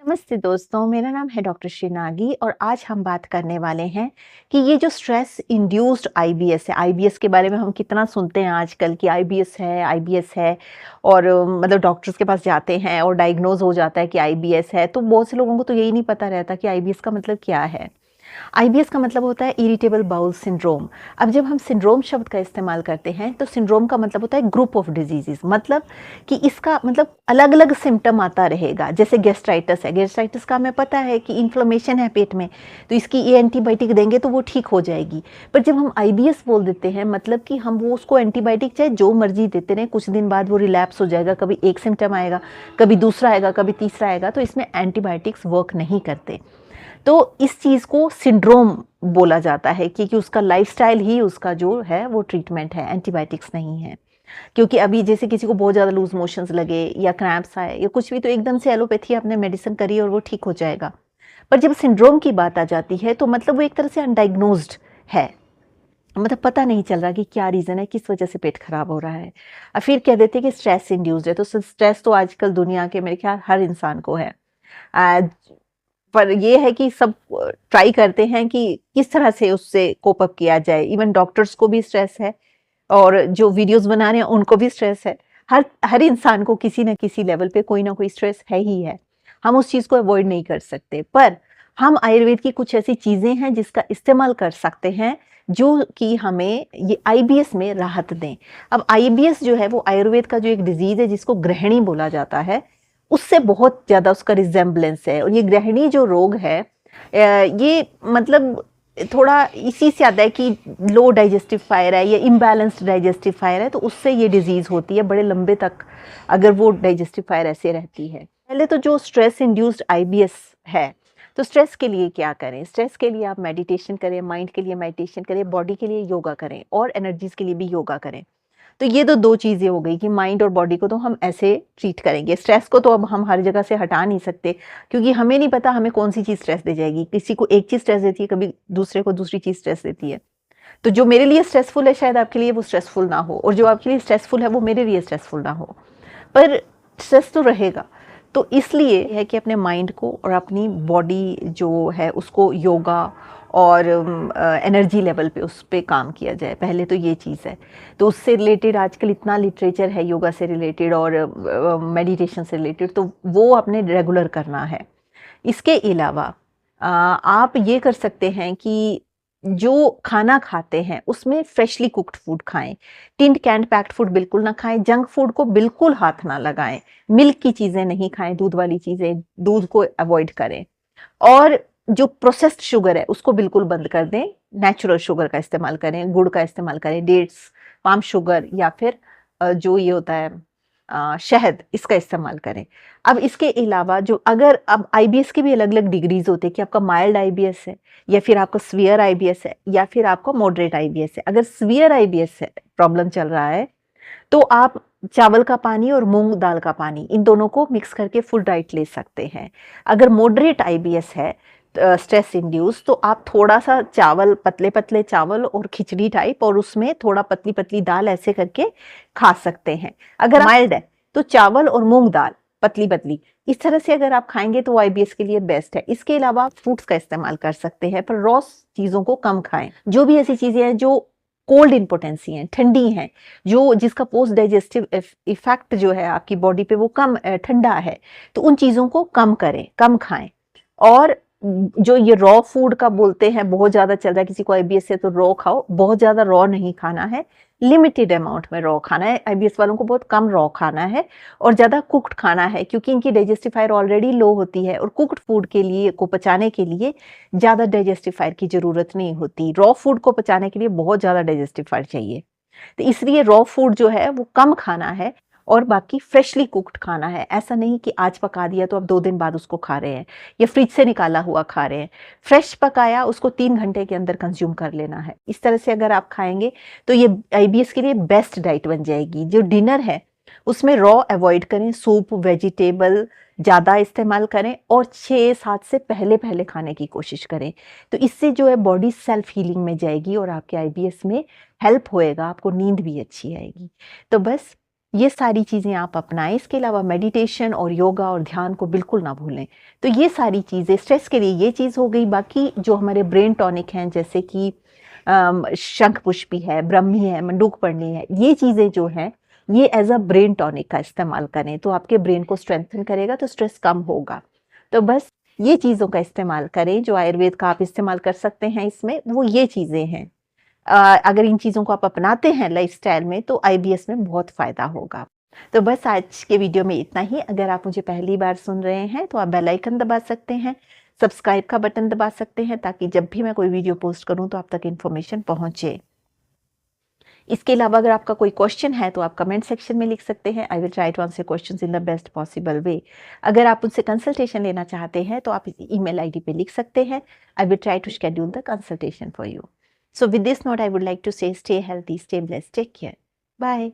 नमस्ते दोस्तों, मेरा नाम है डॉक्टर श्रीनागी और आज हम बात करने वाले हैं कि ये जो स्ट्रेस इंड्यूस्ड आईबीएस है, आईबीएस के बारे में हम कितना सुनते हैं आजकल कि आईबीएस है और मतलब डॉक्टर्स के पास जाते हैं और डायग्नोज हो जाता है कि आईबीएस है। तो बहुत से लोगों को तो यही नहीं पता रहता कि आईबीएस का मतलब क्या है। आईबीएस का मतलब होता है इरिटेबल बाउल सिंड्रोम। अब जब हम सिंड्रोम शब्द का इस्तेमाल करते हैं तो सिंड्रोम का मतलब होता है ग्रुप ऑफ डिजीजेस, मतलब कि इसका मतलब अलग अलग सिम्टम आता रहेगा। जैसे गेस्ट्राइटिस है, गेस्ट्राइटिस का हमें पता है कि इन्फ्लेमेशन है पेट में, तो इसकी ये एंटीबायोटिक देंगे तो वो ठीक हो जाएगी। पर जब हम आईबीएस बोल देते हैं मतलब कि हम वो उसको एंटीबायोटिक चाहे जो मर्जी देते रहें, कुछ दिन बाद वो रिलैप्स हो जाएगा। कभी एक सिम्टम आएगा, कभी दूसरा आएगा, कभी तीसरा आएगा, तो इसमें एंटीबायोटिक्स वर्क नहीं करते। तो इस चीज़ को सिंड्रोम बोला जाता है क्योंकि उसका लाइफस्टाइल ही उसका जो है वो ट्रीटमेंट है, एंटीबायोटिक्स नहीं है। क्योंकि अभी जैसे किसी को बहुत ज़्यादा लूज मोशंस लगे या क्रैम्प्स आए या कुछ भी, तो एकदम से एलोपैथी आपने मेडिसिन करी और वो ठीक हो जाएगा। पर जब सिंड्रोम की बात आ जाती है तो मतलब वो एक तरह से अनडायग्नोज्ड है, मतलब पता नहीं चल रहा कि क्या रीज़न है, किस वजह से पेट खराब हो रहा है। और फिर कह देते हैं कि स्ट्रेस इंड्यूस्ड है। तो स्ट्रेस तो आजकल दुनिया के मेरे ख्याल हर इंसान को है। पर ये है कि सब ट्राई करते हैं कि किस तरह से उससे कोप अप किया जाए। इवन डॉक्टर्स को भी स्ट्रेस है और जो वीडियोस बना रहे हैं उनको भी स्ट्रेस है। हर हर इंसान को किसी न किसी लेवल पे कोई ना कोई स्ट्रेस है ही है। हम उस चीज़ को अवॉइड नहीं कर सकते, पर हम आयुर्वेद की कुछ ऐसी चीज़ें हैं जिसका इस्तेमाल कर सकते हैं जो कि हमें ये आईबीएस में राहत दें। अब आईबीएस जो है वो आयुर्वेद का जो एक डिजीज़ है जिसको गृहिणी बोला जाता है, उससे बहुत ज़्यादा उसका रिजेम्बलेंस है। और ये गृहिणी जो रोग है ये मतलब थोड़ा इसी से आता है कि लो डाइजेस्टिव फायर है या इम्बैलेंस्ड डाइजेस्टिव फायर है, तो उससे ये डिजीज़ होती है बड़े लंबे तक, अगर वो डाइजेस्टिव फायर ऐसे रहती है। पहले तो जो स्ट्रेस इंड्यूस्ड आईबीएस है, तो स्ट्रेस के लिए क्या करें? स्ट्रेस के लिए आप मेडिटेशन करें, माइंड के लिए मेडिटेशन करें, बॉडी के लिए योगा करें और एनर्जीज के लिए भी योगा करें। तो ये तो दो चीज़ें हो गई कि माइंड और बॉडी को तो हम ऐसे ट्रीट करेंगे। स्ट्रेस को तो अब हम हर जगह से हटा नहीं सकते क्योंकि हमें नहीं पता हमें कौन सी चीज़ स्ट्रेस दे जाएगी। किसी को एक चीज़ स्ट्रेस देती है, कभी दूसरे को दूसरी चीज़ स्ट्रेस देती है। तो जो मेरे लिए स्ट्रेसफुल है शायद आपके लिए वो स्ट्रेसफुल ना हो, और जो आपके लिए स्ट्रेसफुल है वो मेरे लिए स्ट्रेसफुल ना हो, पर स्ट्रेस तो रहेगा। तो इसलिए है कि अपने माइंड को और अपनी बॉडी जो है उसको योगा और एनर्जी लेवल पे उस पे काम किया जाए। पहले तो ये चीज़ है। तो उससे रिलेटेड आजकल इतना लिटरेचर है योगा से रिलेटेड और मेडिटेशन से रिलेटेड, तो वो आपने रेगुलर करना है। इसके अलावा आप ये कर सकते हैं कि जो खाना खाते हैं उसमें फ्रेशली कुक्ड फूड खाएं। टिन्ड कैंड पैक्ड फूड बिल्कुल ना खाएं। जंक फूड को बिल्कुल हाथ ना लगाएं। मिल्क की चीज़ें नहीं खाएं, दूध वाली चीज़ें, दूध को अवॉइड करें। और जो प्रोसेस्ड शुगर है उसको बिल्कुल बंद कर दें। नेचुरल शुगर का इस्तेमाल करें, गुड़ का इस्तेमाल करें, डेट्स, पाम शुगर या फिर जो ये होता है शहद, इसका इस्तेमाल करें। अब इसके अलावा जो अगर अब आईबीएस की भी अलग अलग डिग्रीज होते हैं कि आपका माइल्ड आईबीएस है या फिर आपका स्वीयर आईबीएस है या फिर आपका मॉडरेट आईबीएस है। अगर स्वीयर आईबीएस है प्रॉब्लम चल रहा है तो आप चावल का पानी और मूंग दाल का पानी, इन दोनों को मिक्स करके फुल डाइट ले सकते हैं। अगर मॉडरेट आईबीएस है स्ट्रेस इंड्यूस, तो आप थोड़ा सा चावल, पतले पतले चावल और खिचड़ी टाइप और उसमें थोड़ा पतली पतली दाल ऐसे करके खा सकते हैं। अगर माइल्ड है तो चावल और मूंग दाल पतली पतली, इस तरह से अगर आप खाएंगे तो आईबीएस के लिए बेस्ट है। इसके अलावा आप फ्रूट्स का इस्तेमाल कर सकते हैं, पर रॉ चीज़ों को कम खाएं। जो भी ऐसी चीज़ें हैं जो कोल्ड इंपोटेंसी हैं, ठंडी हैं, जो जिसका पोस्ट डाइजेस्टिव इफेक्ट जो है आपकी बॉडी पे वो कम ठंडा है, तो उन चीज़ों को कम करें, कम खाएं। और जो ये रॉ फूड का बोलते हैं बहुत ज़्यादा चल रहा है, किसी को आईबीएस है तो रॉ खाओ, बहुत ज़्यादा रॉ नहीं खाना है, लिमिटेड अमाउंट में रॉ खाना है। आईबीएस वालों को बहुत कम रॉ खाना है और ज़्यादा कुक्ड खाना है क्योंकि इनकी डाइजेस्टिफायर ऑलरेडी लो होती है और कुक्ड फूड के लिए को पचाने के लिए ज़्यादा डाइजेस्टिफायर की ज़रूरत नहीं होती। रॉ फूड को पचाने के लिए बहुत ज़्यादा डाइजेस्टिफायर चाहिए, तो इसलिए रॉ फूड जो है वो कम खाना है और बाकी फ्रेशली कुक्ड खाना है। ऐसा नहीं कि आज पका दिया तो आप 2 दिन बाद उसको खा रहे हैं या फ्रिज से निकाला हुआ खा रहे हैं। फ्रेश पकाया उसको 3 घंटे के अंदर कंज्यूम कर लेना है। इस तरह से अगर आप खाएंगे तो ये आईबीएस के लिए बेस्ट डाइट बन जाएगी। जो डिनर है उसमें रॉ अवॉइड करें, सूप, वेजिटेबल ज़्यादा इस्तेमाल करें और 6-7 से पहले पहले खाने की कोशिश करें। तो इससे जो है बॉडी सेल्फ हीलिंग में जाएगी और आपके आईबीएस में हेल्प होएगा, आपको नींद भी अच्छी आएगी। तो बस ये सारी चीज़ें आप अपनाएँ, इसके अलावा मेडिटेशन और योगा और ध्यान को बिल्कुल ना भूलें। तो ये सारी चीज़ें स्ट्रेस के लिए ये चीज़ हो गई, बाकी जो हमारे ब्रेन टॉनिक हैं जैसे कि शंखपुष्पी है, ब्रह्मी है, मंडूकपर्णी है, ये चीज़ें जो हैं, ये एज़ अ ब्रेन टॉनिक का इस्तेमाल करें, तो आपके ब्रेन को स्ट्रेंथन करेगा, तो स्ट्रेस कम होगा। तो बस ये चीज़ों का इस्तेमाल करें, जो आयुर्वेद का आप इस्तेमाल कर सकते हैं इसमें, वो ये चीज़ें हैं। अगर इन चीज़ों को आप अपनाते हैं लाइफ़स्टाइल में तो आईबीएस में बहुत फ़ायदा होगा। तो बस आज के वीडियो में इतना ही। अगर आप मुझे पहली बार सुन रहे हैं तो आप बेल आइकन दबा सकते हैं, सब्सक्राइब का बटन दबा सकते हैं ताकि जब भी मैं कोई वीडियो पोस्ट करूँ तो आप तक इन्फॉर्मेशन पहुँचे। इसके अलावा अगर आपका कोई क्वेश्चन है तो आप कमेंट सेक्शन में लिख सकते हैं। I will try to answer questions in the best possible way. अगर आप मुझसे कंसल्टेशन लेना चाहते हैं तो आप इस ईमेल आईडी पे लिख सकते हैं। I will try to schedule the consultation for you. So with this note, I would like to say stay healthy, stay blessed, take care. Bye.